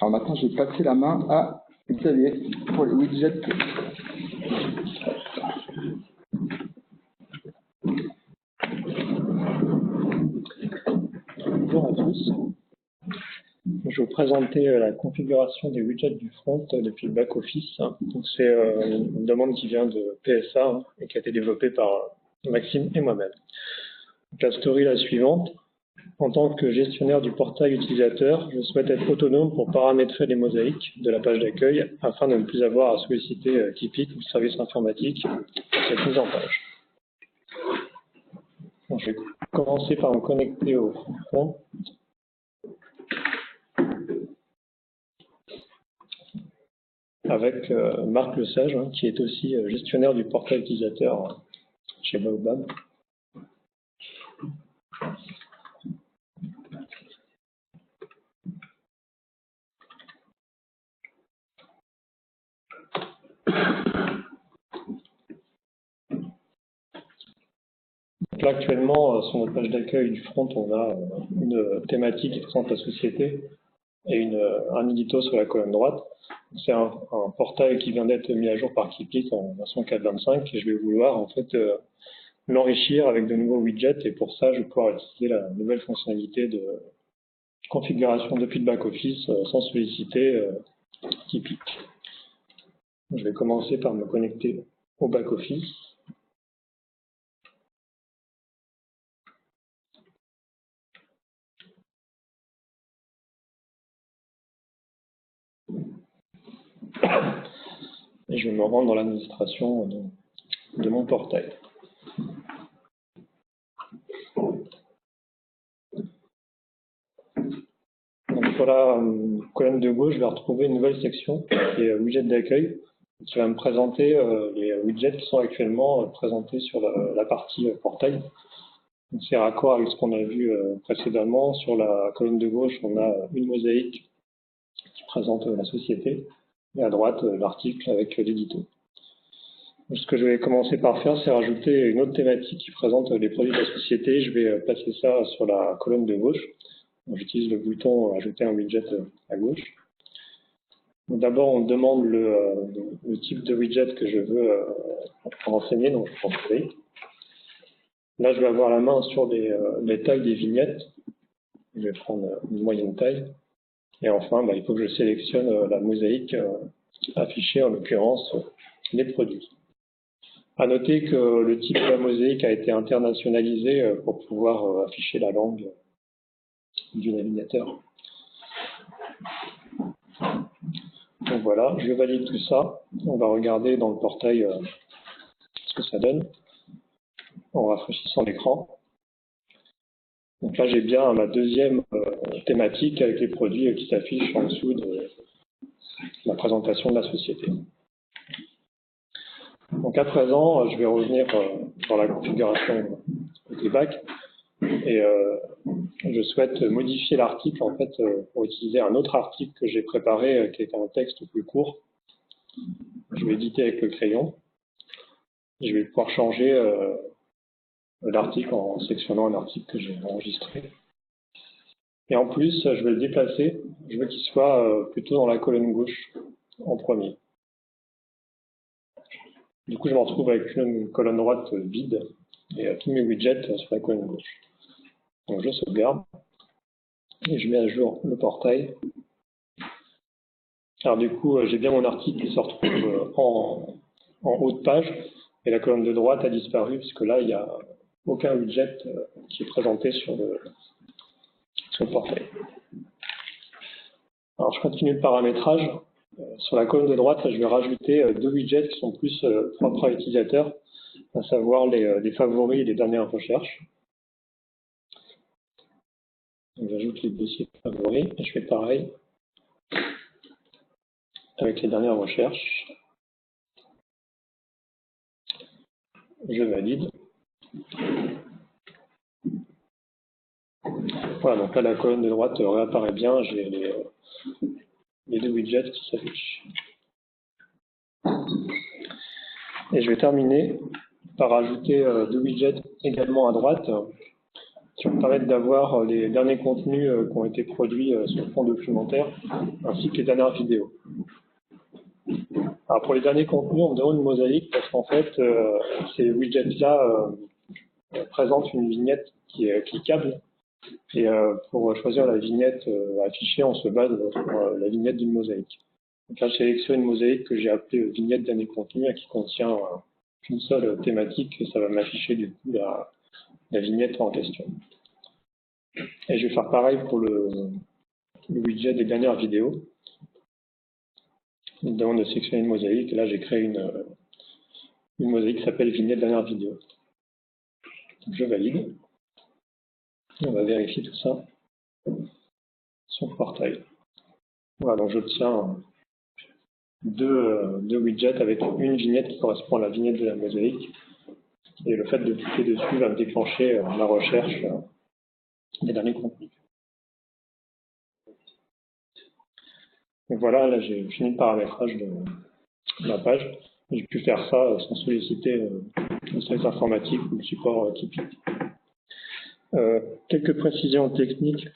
Alors maintenant, je vais passer la main à Xavier pour les widgets. Bonjour à tous. Je vais vous présenter la configuration des widgets du front depuis le back-office. Donc c'est une demande qui vient de PSA et qui a été développée par Maxime et moi-même. Donc la story est la suivante. En tant que gestionnaire du portail utilisateur, je souhaite être autonome pour paramétrer les mosaïques de la page d'accueil afin de ne plus avoir à solliciter Keepic ou le service informatique pour cette mise en page. Donc, je vais commencer par me connecter au front. Avec Marc Lesage, qui est aussi gestionnaire du portail utilisateur chez Baobab. Donc là, actuellement, sur notre page d'accueil du front, on a une thématique qui présente la société et un édito sur la colonne droite. C'est un portail qui vient d'être mis à jour par Keepic en version 4.25 et je vais vouloir en fait l'enrichir avec de nouveaux widgets et pour ça, je vais pouvoir utiliser la nouvelle fonctionnalité de configuration depuis le back-office sans solliciter Keepic. Je vais commencer par me connecter au back-office. Et je vais me rendre dans l'administration de mon portail. Donc sur la colonne de gauche, je vais retrouver une nouvelle section qui est widget d'accueil, qui va me présenter les widgets qui sont actuellement présentés sur la partie portail. C'est raccord avec ce qu'on a vu précédemment. Sur la colonne de gauche, on a une mosaïque qui présente la société, et à droite, l'article avec l'édito. Ce que je vais commencer par faire, c'est rajouter une autre thématique qui présente les produits de la société. Je vais placer ça sur la colonne de gauche. J'utilise le bouton « Ajouter un widget » à gauche. D'abord, on demande le type de widget que je veux renseigner, donc je prends créer. Là, je vais avoir la main sur les tailles des vignettes. Je vais prendre une moyenne taille. Et enfin, il faut que je sélectionne la mosaïque affichée, en l'occurrence, les produits. À noter que le type de la mosaïque a été internationalisé pour pouvoir afficher la langue du navigateur. Donc voilà, je valide tout ça. On va regarder dans le portail ce que ça donne en rafraîchissant l'écran. Donc là, j'ai bien ma deuxième thématique avec les produits qui s'affichent en dessous de la présentation de la société. Donc à présent, je vais revenir dans la configuration des bacs et je souhaite modifier l'article en fait pour utiliser un autre article que j'ai préparé qui est un texte plus court. Je vais éditer avec le crayon. Je vais pouvoir changer l'article en sélectionnant un article que j'ai enregistré. Et en plus, je vais le déplacer. Je veux qu'il soit plutôt dans la colonne gauche en premier. Du coup, je me retrouve avec une colonne droite vide et tous mes widgets sur la colonne gauche. Donc, je sauvegarde et je mets à jour le portail. Alors, du coup, j'ai bien mon article qui se retrouve en haut de page et la colonne de droite a disparu puisque là, il n'y a aucun widget qui est présenté sur le portail. Alors, je continue le paramétrage. Sur la colonne de droite, je vais rajouter deux widgets qui sont plus propres à l'utilisateur, à savoir les favoris et les dernières recherches. J'ajoute les dossiers favoris et je fais pareil avec les dernières recherches. Je valide. Voilà, donc là, la colonne de droite réapparaît bien. J'ai les deux widgets qui s'affichent. Et je vais terminer par ajouter deux widgets également à droite qui vont permettre d'avoir les derniers contenus qui ont été produits sur le fond documentaire, ainsi que les dernières vidéos. Alors pour les derniers contenus, on déroule une mosaïque parce qu'en fait, ces widgets-là présentent une vignette qui est cliquable. Et pour choisir la vignette affichée, on se base sur la vignette d'une mosaïque. Donc là, j'ai sélectionné une mosaïque que j'ai appelée vignette dernier contenu et qui contient qu'une seule thématique, et ça va m'afficher du coup la vignette en question. Et je vais faire pareil pour le widget des dernières vidéos. Il me demande de sélectionner une mosaïque, et là j'ai créé une mosaïque qui s'appelle vignette dernière vidéo. Donc je valide. On va vérifier tout ça sur le portail. Voilà, donc j'obtiens deux widgets avec une vignette qui correspond à la vignette de la mosaïque. Et le fait de cliquer dessus va me déclencher la recherche des derniers contenus. Donc voilà, là j'ai fini le paramétrage de la page. J'ai pu faire ça sans solliciter le service informatique ou le support typique. Quelques précisions techniques.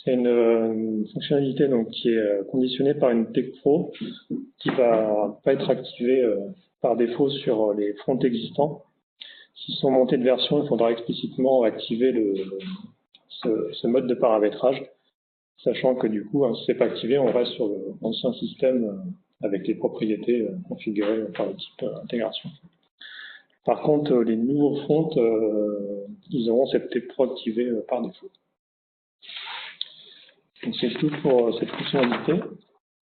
C'est une fonctionnalité donc, qui est conditionnée par une TechPro qui va pas être activée par défaut sur les fronts existants. S'ils sont montés de version, il faudra explicitement activer ce mode de paramétrage, sachant que du coup, si ce n'est pas activé, on reste sur l'ancien système avec les propriétés configurées par le type intégration. Par contre, les nouveaux fronts, ils auront cette TechPro activée par défaut. Donc c'est tout pour cette fonctionnalité.